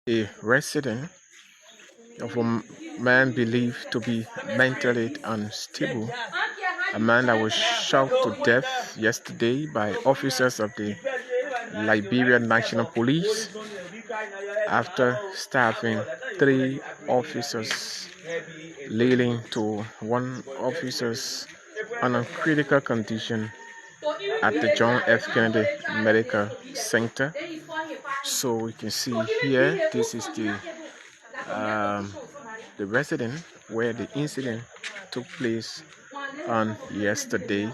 A resident of a man believed to be mentally unstable, a man that was shot to death yesterday by officers of the Liberia National Police after stabbing three officers, leading to one officer's on a critical condition at the John F. Kennedy Medical Center. So we can see here, this is the resident where the incident took place on yesterday.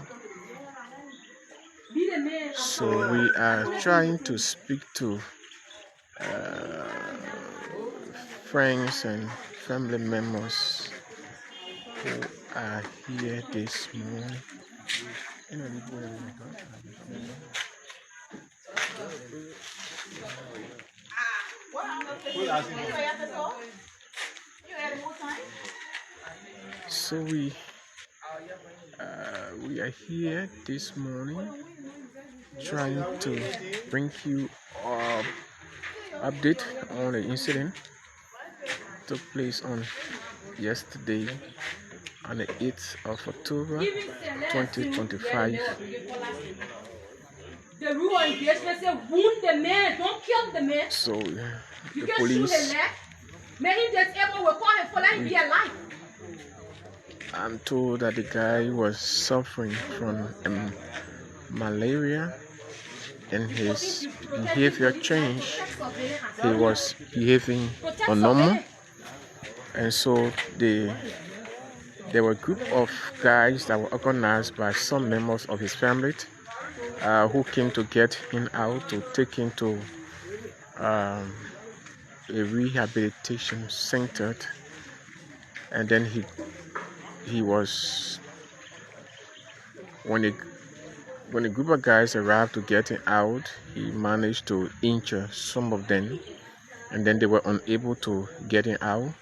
So we are trying to speak to friends and family members who are here this morning. So we are here this morning trying to bring you update on the incident took place on yesterday on the 8th of October 2025. The rule of engagement says wound the man, don't kill the man. So You the can police, shoot the leg. Make him disabled, we'll call him for letting him be alive. I'm told that the guy was suffering from malaria and his behavior changed. He was behaving normal, and so there were a group of guys that were organized by some members of his family who came to get him out, to take him to a rehabilitation center, and then he was, when a group of guys arrived to get him out, he managed to injure some of them, and then they were unable to get him out.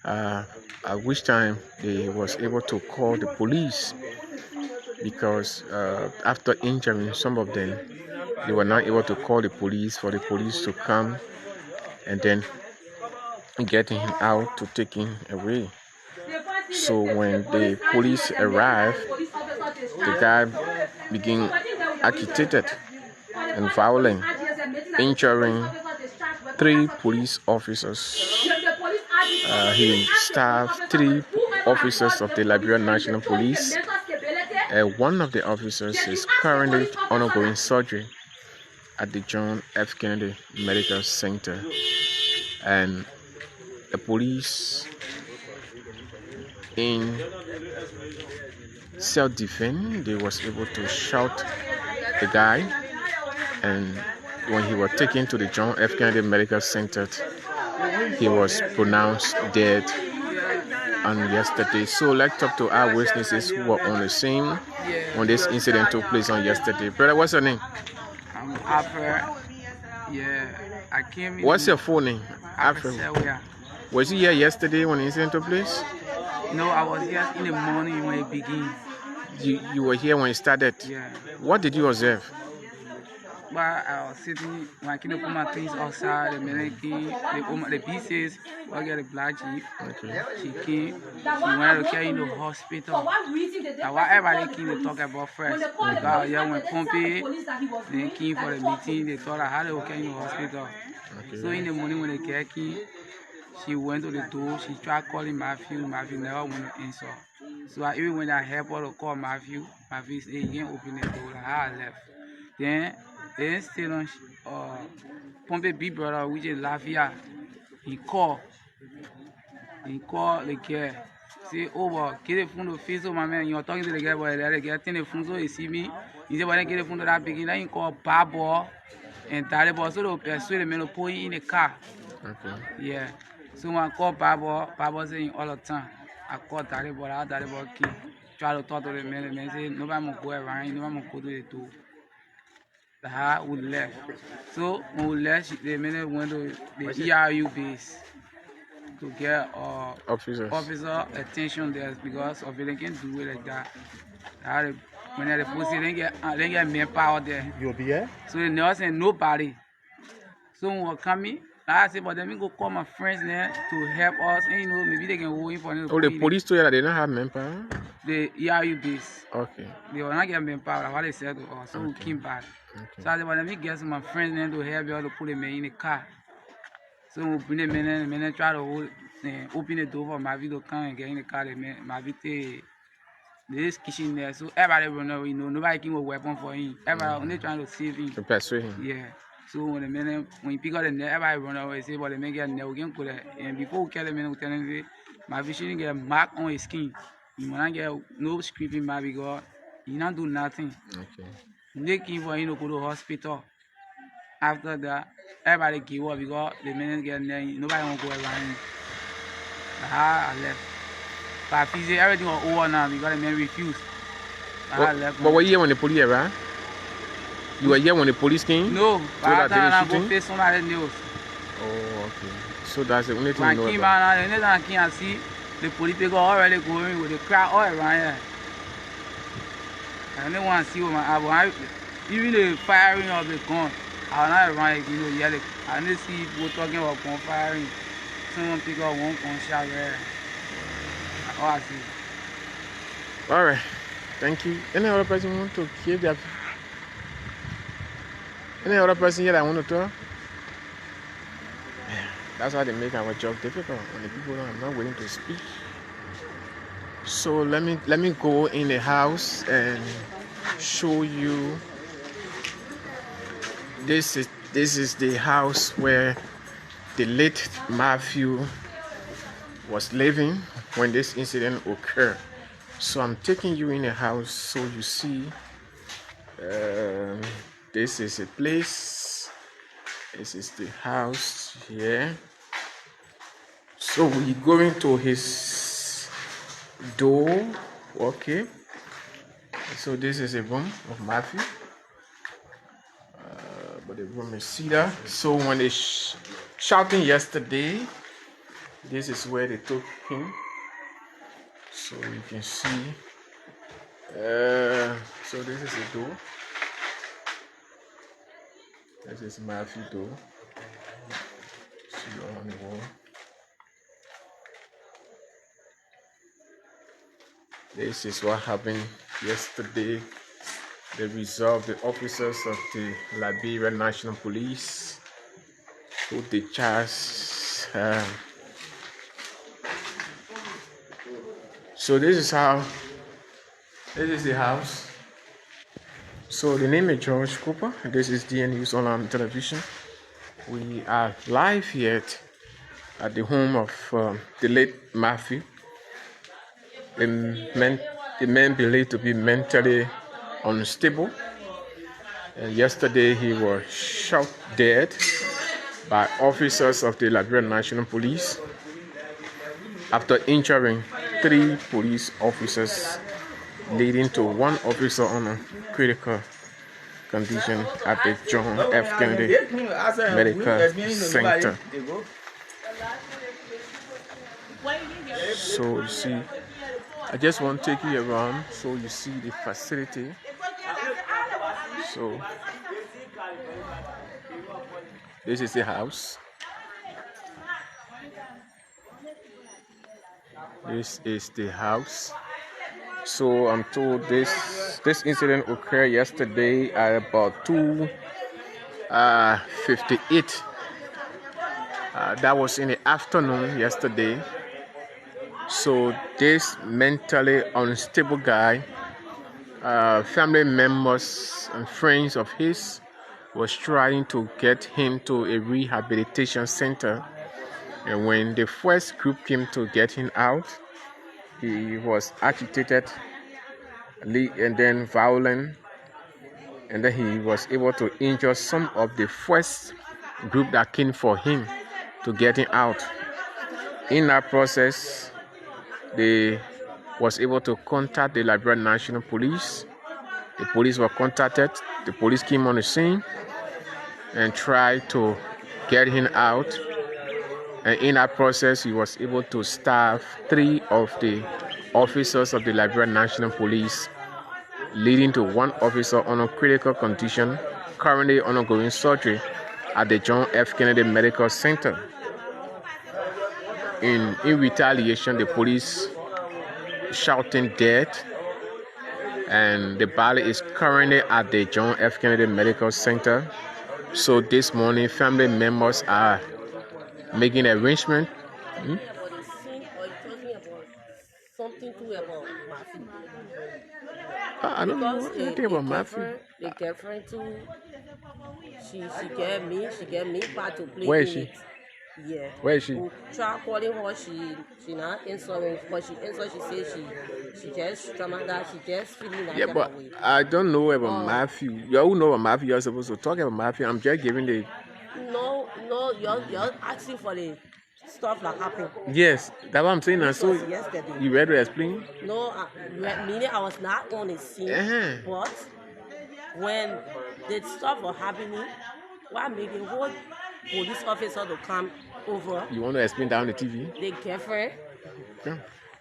At which time they was able to call the police, because after injuring some of them, they were not able to call the police for the police to come and then get him out to take him away. So when the police arrived, the guy became agitated and violent, injuring three police officers. He stabbed three officers of the Liberia National Police. One of the officers is currently undergoing surgery at the John F. Kennedy Medical Center, and the police, in self-defense, they was able to shoot the guy, and when he was taken to the John F. Kennedy Medical Center, he was pronounced dead on yesterday. So let's talk to our witnesses who were on the scene when this incident took place on yesterday. Brother, what's your name? I'm Alfred. Yeah, I came in. What's your full name? Alfred. Was you here yesterday when the incident took place? No, I was here in the morning when it began. You were here when it started? Yeah. What did you observe? But I was sitting, when I came to put my things outside, the mannequin, the pieces, I get the black jeep. Okay. She came, she went to carry in the hospital. Now, whatever they came to talk about first. Because yeah, when Pompey, they came for the meeting, they thought how they would carry in the hospital. Okay. So in the morning when they came, she went to the door, she tried calling Matthew never wanted to answer. So even when I helped her to call Matthew said he can't open the door, like how I left. Then still on Pompey big brother, which is Lafia, he called the girl. Say, oh, but get the phone to face, oh, my man, you're talking to the guy, but the girl take the phone, so he see me. He said, but then get the phone to that big, then he called Babo and Taliban, so they persuade the man to put him in the car. Okay. Yeah. So when I called Babo saying all the time. I called Taliban, key. Try to talk to the man said, nobody will go around, nobody will go to the door. How we left. So when we left, the men went to the ERU base to get officer attention there, because of it, they can't do it like that. When they post it, they get manpower there. You'll be here? So they never sent nobody. So when we were coming, Like I said, but then we go call my friends there to help us, and you know, maybe they can hold him for him to Oh, put the in police told you that they don't have manpower? the ERU base. Okay. They will not get manpower, like what they said to us, so we Okay. came back. Okay. So I said, but let me get some of my friends there to help you to put the man in the car. So we bring the man try to hold, open the door for my to come and get in the car. The man, my this kitchen there, so everybody run away, you know, nobody came with a weapon for him. Everybody only trying to save him. To persuade him. Yeah. So when he pick up the net, everybody run away, say, but the man get net, we can put it. And before we kill the man, we tell him, say, my fish didn't get a mark on his skin. He will not get no scraping mark because he not do nothing. Okay. They came for him to go to hospital. After that, everybody give up because the man get net, nobody want to go around him. That's how I left. But I feel everything was over now because the man refused. But were you here when the police arrived? You were here when the police came? No, by the time I go shooting? face somebody else. Oh, okay. So that's the only thing When you know I came about. out, the next time I came and see the police people already going with the crowd all around here. I don't want to see what my eye. Even the firing of the gun, I was not around, you know, yelling. I didn't see people talking about gun firing. Someone pick up one gun shot there. That's all I see. All right. Thank you. Any other person want to give their... Any other person here that want to talk? That's how they make our job difficult when the people are not willing to speak. So let me go in the house and show you. This is the house where the late Matthew was living when this incident occurred. So I'm taking you in the house so you see. This is a place. This is the house here. So we go into his door. Okay. So this is a room of Matthew. But the room is cedar. So when they shouting yesterday, this is where they took him. So you can see. So this is the door. This is Matthew's door. See on the wall. This is what happened yesterday. They resolved the officers of the Liberia National Police who they charged. So this is the house. So the name is George Cooper. This is DN News Online Television. We are live here at the home of the late Matthew. The man believed to be mentally unstable. Yesterday he was shot dead by officers of the Liberia National Police after injuring 3 police officers, leading to 1 officer on a critical condition at the John F. Kennedy Medical Center. So you see, I just want to take you around so you see the facility. So this is the house. This is the house. So I'm told this incident occurred yesterday at about 2:58. That was in the afternoon yesterday. So this mentally unstable guy, family members and friends of his was trying to get him to a rehabilitation center. And when the first group came to get him out, he was agitated and then violent, and then he was able to injure some of the first group that came for him to get him out. In that process, they was able to contact the Liberia National Police. The police were contacted. The police came on the scene and tried to get him out. And in that process, he was able to stab 3 of the officers of the Liberia National Police, leading to 1 officer on a critical condition, currently undergoing surgery at the John F. Kennedy Medical Center. In retaliation, the police shouting death, and the body is currently at the John F. Kennedy Medical Center. So this morning, family members are making arrangement. About the scene, or you talking about something too about Matthew? I don't know Because anything about Matthew. the girlfriend too, she get me part to play Where in is she? it. Yeah. Where is she? We try calling her, she not answering. But she answer, she says she just traumatized, she just feeling that Yeah, type but of way. I don't know about Matthew. You all know about Matthew. You're supposed to talk about Matthew. I'm just giving the. No, you're asking for the stuff that happened. Yes, that's what I'm saying. And Which so was yesterday. you ready to explain? No, meaning I was not on the scene, Uh-huh. but when the stuff was happening, what made the whole police officer to come over, You want to explain that on the TV? the girlfriend, Yeah.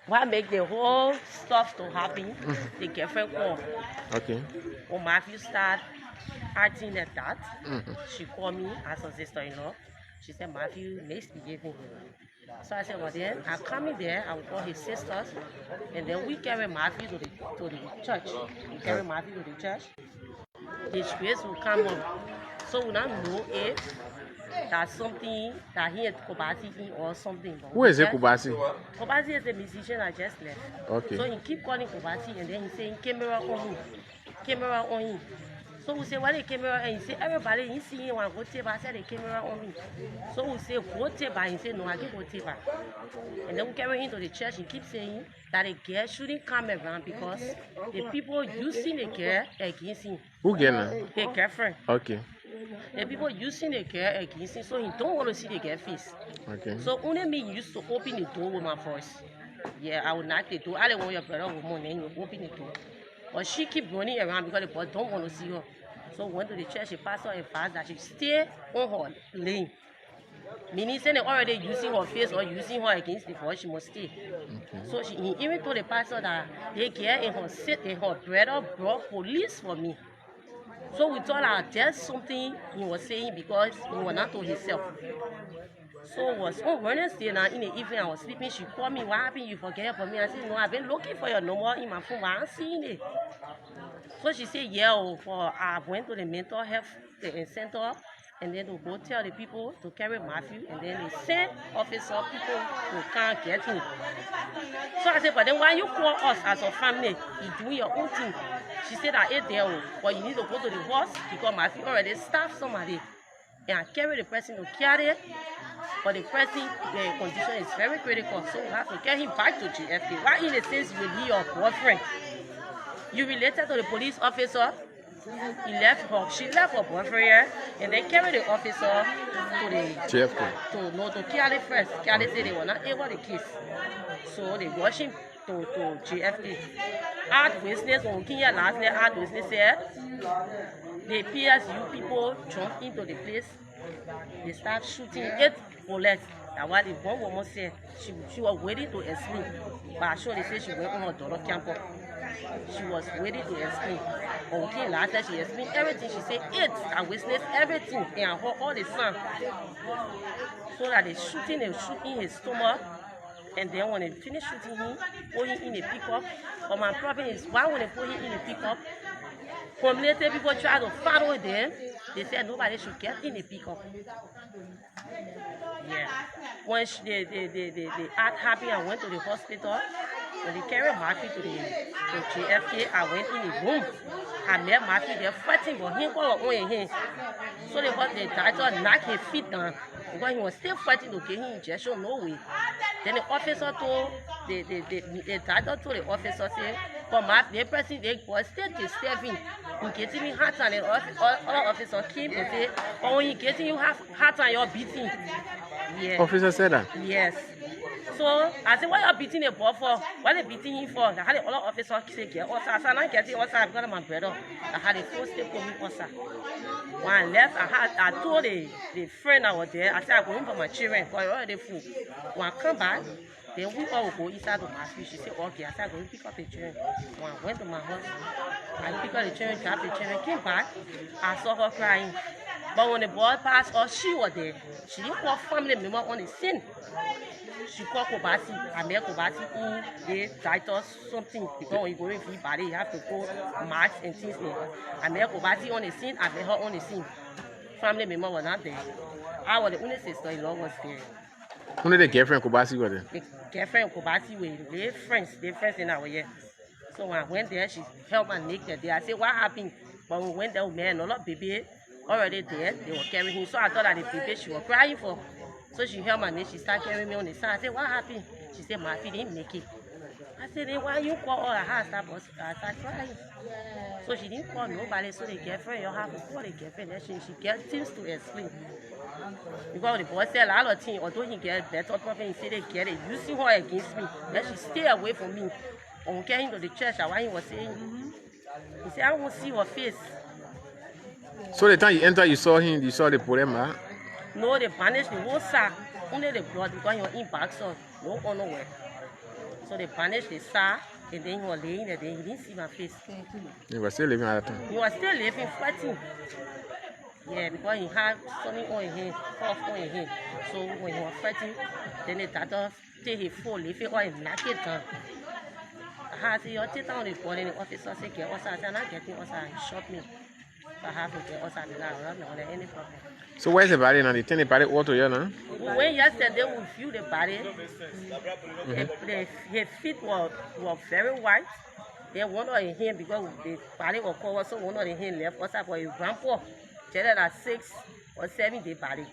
what make the whole stuff to happen, the girlfriend called. Okay. When Matthew start acting like that, Mhm. she called me as her sister-in-law. She said, Matthew misbehaving. So I said, well then, I'm coming there, I will call his sisters, and then we carry Matthew to the church. We carry Matthew to the church. His grace will come up. So we don't know if that's something that he had Kobasi in or something. But Who is it, just- Kubasi? Kobasi is a musician I just left. Okay. So he keep calling Kobasi, and then he saying camera on him. Camera on him. So we say, why the camera? And he say, everybody, he see him and go table. I said, the camera on me. So we say, go table. He say, no, I can't go table. And then we carry him to the church. He keeps saying that the girl shouldn't come around because the people using the girl against him. Who get now? The girlfriend. Okay. The people using the girl against him, so he don't want to see the girl face. Okay. So only me used to open the door with my voice. Yeah, I would knock the door. I don't want your brother woman, then you open the door. But she keep running around because the boy don't want to see her. So went to the church, the pastor advised that she stay on her lane. Meaning saying they already using her face or using her against the voice, she must stay. Okay. So he even told the pastor that they get in her sit in her brother brought police for me. So we thought that there's something he was saying because he was not to himself. So it was on Wednesday now in the evening I was sleeping. She called me, what happened? You forget about me? I said, no, I've been looking for your number in my phone, but I haven't seen it. So she said, yeah, I went to the mental health center and then to go tell the people to carry Matthew, and then they send officer people to come get him. So I said, but then why you call us as a family? You doing your own thing. She said that it's there, but you need to go to the horse because Matthew already stabbed somebody. And I carry the person to carry it, but the person, the condition is very critical, so we have to get him back to GFK. Why in a sense you will be your boyfriend? You related to the police officer, she left her boyfriend here, and then carried the officer to the JFK. to Kiali first. Kiali said they were not able to kiss. So they rushed him to GFK. Add witness, when we came here last night, add witness here. The PSU people jumped into the place. They start shooting 8 bullets. And what the one woman said, she was waiting to explain. But I sure they said she went on her daughter campus. She was ready to explain. But we came last night, she explained everything. She said it. I witnessed everything and heard all the sound. So that they shoot in his stomach. And then when they finish shooting him, put him in a pickup. But my problem is, why when they put him in a pickup, from later people try to follow them, they said nobody should get in a pickup. Yeah. When the act happened, I went to the hospital. When they carried Matthew to JFK, I went in the room. I met Matthew there fighting, but he got on him. So the doctor knocked his feet down because he was still fighting to get him injection, no way. Then the officer told the doctor told the officer, say, for the person they was still disturbing. He getting me hard time, and other officer came and say, oh, when he getting you hard time, you're beating. Yeah. Officer said that? Yes. So I said, why are you beating a boy for? Why they beating him for? I had the other officer say, get us. I said, I'm not getting us because of my brother. I had the first step for me also. When I left, I told the friend I was there, I said, I'm going for my children, because I already full. When I come back, then we all will go inside to my fish. She said, okay. I said, I'm going to pick up the children. When I went to my house, I picked up the children, grabbed the children, came back, I saw her crying. But when the boy passed us, she was there. She didn't call family member on the scene. She called Kobasi. I met Kobasi in the title something because when you go in for body, you have to go marks and things there. I met Kobasi on the scene. I met her on the scene. Family member was not there. I was the only sister-in-law was there. Only the girlfriend Kubasi was there. The girlfriend of Kobasi were they friends in our year. So when I went there, she held my neck that day. I said, what happened? But when we went there, man, another baby already there. They were carrying him. So I thought that the baby she was crying for. So she held my neck. She started carrying me on the side. I said, what happened? She said, my feet didn't make it. I said, then why you call all the house? I started crying. So she didn't call nobody. So the girlfriend, you have to call the girlfriend. Then she get things to explain. Because the boy said a lot of things, although he get better prophet, he said they get it, using her against me. Then she stay away from me. When we came to the church, while he was saying, he said, I won't see her face. So the time you entered, you saw him, you saw the problem, huh? No, they banished the whole sack. Only the blood because he was in back, so no one nowhere. So they banished the sack, and then he was laying there, he didn't see my face. He was still living at that time. He was still living, fighting. Yeah, because he had something on his hand, cough on his hand. So when he was fighting, then the doctor take his phone, leave it on his knock it down. I said, you take down the body, and the officer said, get us out. I said, I'm not getting us out. He shot me. So I have to get us out because I don't know any problem. So where's the body now? They turn the body out to you now? We went yesterday, we viewed the body. His feet were very white. Then one of his hand, because the body was covered, so one of the hand left us out for his grandpa. Jetted at 6 or 7 day body.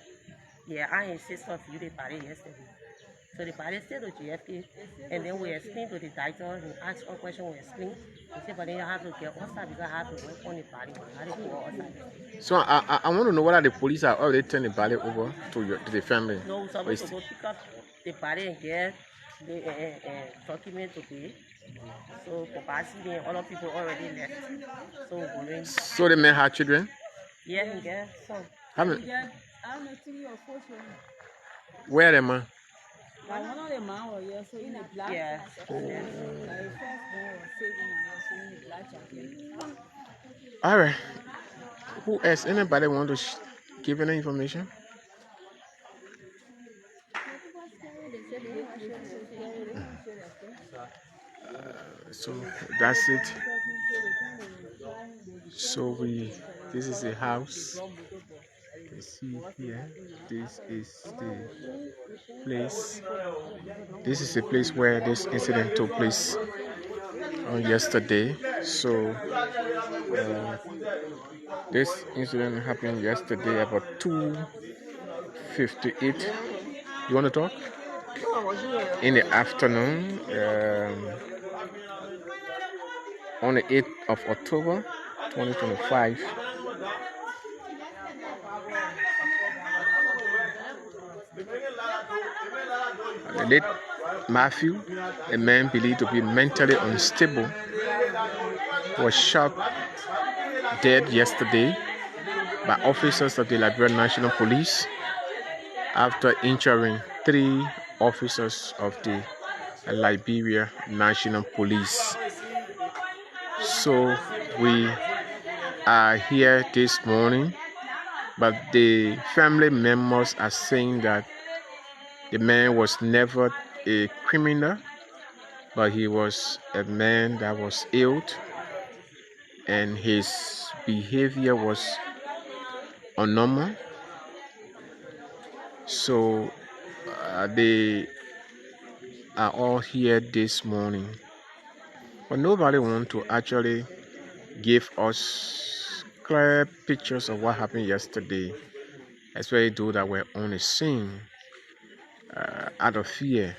Yeah, I and his sister viewed the body yesterday. So the body stayed with GFK, and then we explained to the doctor, he asked a question, we explained. He said, but then you have to get us out because I have to work on the body. I have to go outside. So I want to know whether the police are already turning the body over to the family. No, we're supposed to go pick up the body and get the document to pay. So Kobasi and other people already left. So we're going. So the man had children? Yeah, he get some. How many? Where are the man? One of the man was here, so in a black Yeah. All right. Who else? Anybody want to give any information? So that's it. So this is a house. You see here, this is the place. This is the place where this incident took place on yesterday. So this incident happened yesterday about 2:58. You want to talk? In the afternoon, on the 8th of October 2025. The late Matthew, a man believed to be mentally unstable, was shot dead yesterday by officers of the Liberia National Police after injuring 3 officers of the Liberia National Police. So we are here this morning, but the family members are saying that the man was never a criminal, but he was a man that was ill, and his behavior was abnormal. So they are all here this morning, but nobody wants to actually give us clear pictures of what happened yesterday, especially those that were on the scene. Out of fear,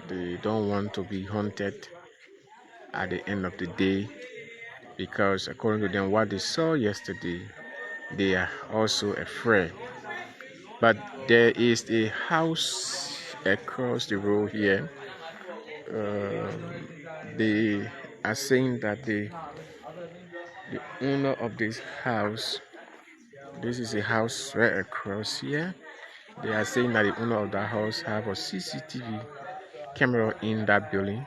they don't want to be haunted at the end of the day, because according to them, what they saw yesterday, they are also afraid. But there is a house across the road here. They are saying that the owner of this house, this is a house right across here. They are saying that the owner of that house have a CCTV camera in that building.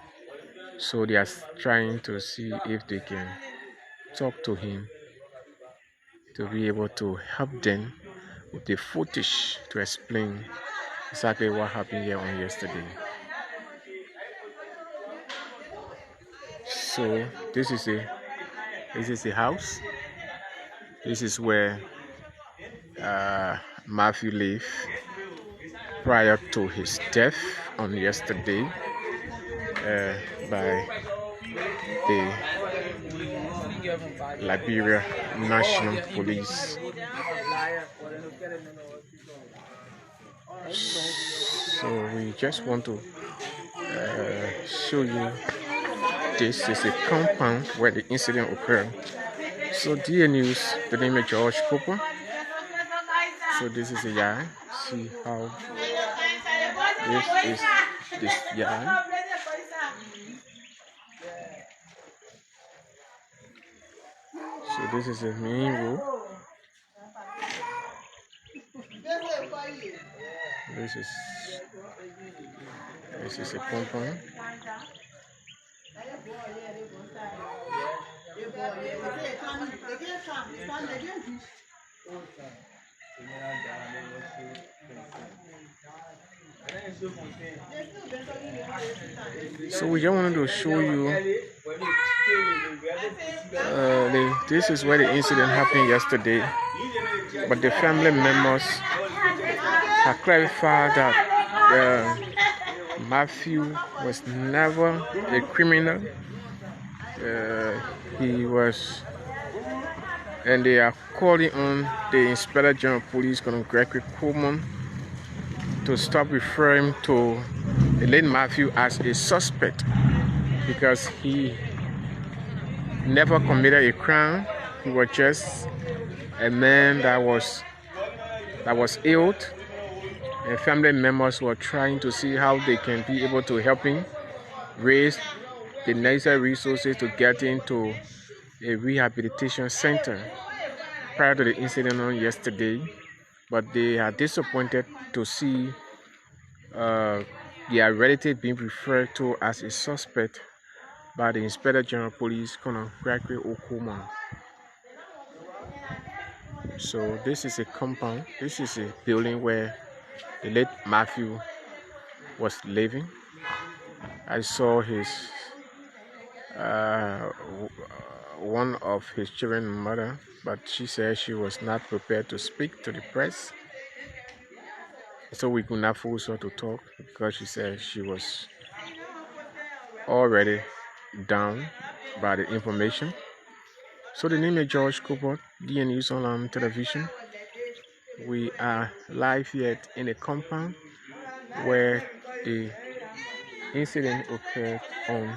So they are trying to see if they can talk to him to be able to help them with the footage to explain exactly what happened here on yesterday. So this is a house. This is where Matthew lived prior to his death on yesterday by the Liberia National Police. So we just want to show you this is a compound where the incident occurred. So dear news, the name is George Cooper. So this is a yard. See how this is this yard. So this is a main road. This is a compound. So we just wanted to show you this is where the incident happened yesterday, but the family members have clarified that Matthew was never a criminal. He was, and they are calling on the Inspector General of Police, Colonel Gregory Coleman, to stop referring to the late Matthew as a suspect, because he never committed a crime. He was just a man that was ill, and family members were trying to see how they can be able to help him raise the necessary resources to get into a rehabilitation center prior to the incident on yesterday. But they are disappointed to see their relative being referred to as a suspect by the Inspector General of Police, Colonel Gregory Coleman. So this is a compound. This is a building where the late Matthew was living. I saw his one of his children's mother, but she said she was not prepared to speak to the press, so we could not force her to talk because she said she was already down by the information. So the name is George Cooper, DN News Online Television. We are live here in a compound where the incident occurred on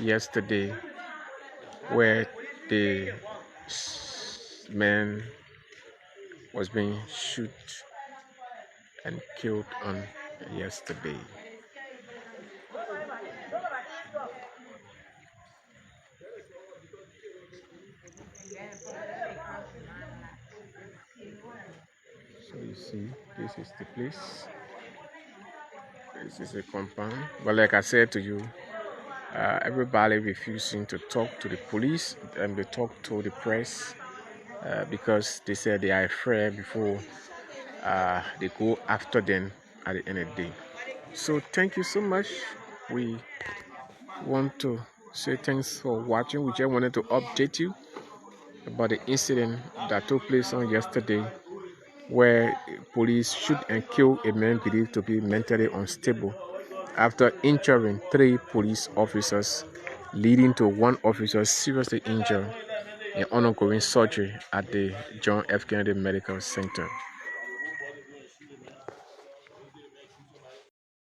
yesterday, where the man was being shot and killed on yesterday. So you see, this is the place. This is a compound, but like I said to you, everybody refusing to talk to the police and they talk to the press because they said they are afraid before they go after them at the end of the day. So thank you so much. We want to say thanks for watching. We just wanted to update you about the incident that took place on yesterday, where police shoot and kill a man believed to be mentally unstable after injuring 3 police officers, leading to 1 officer seriously injured and undergoing surgery at the John F. Kennedy Medical Center.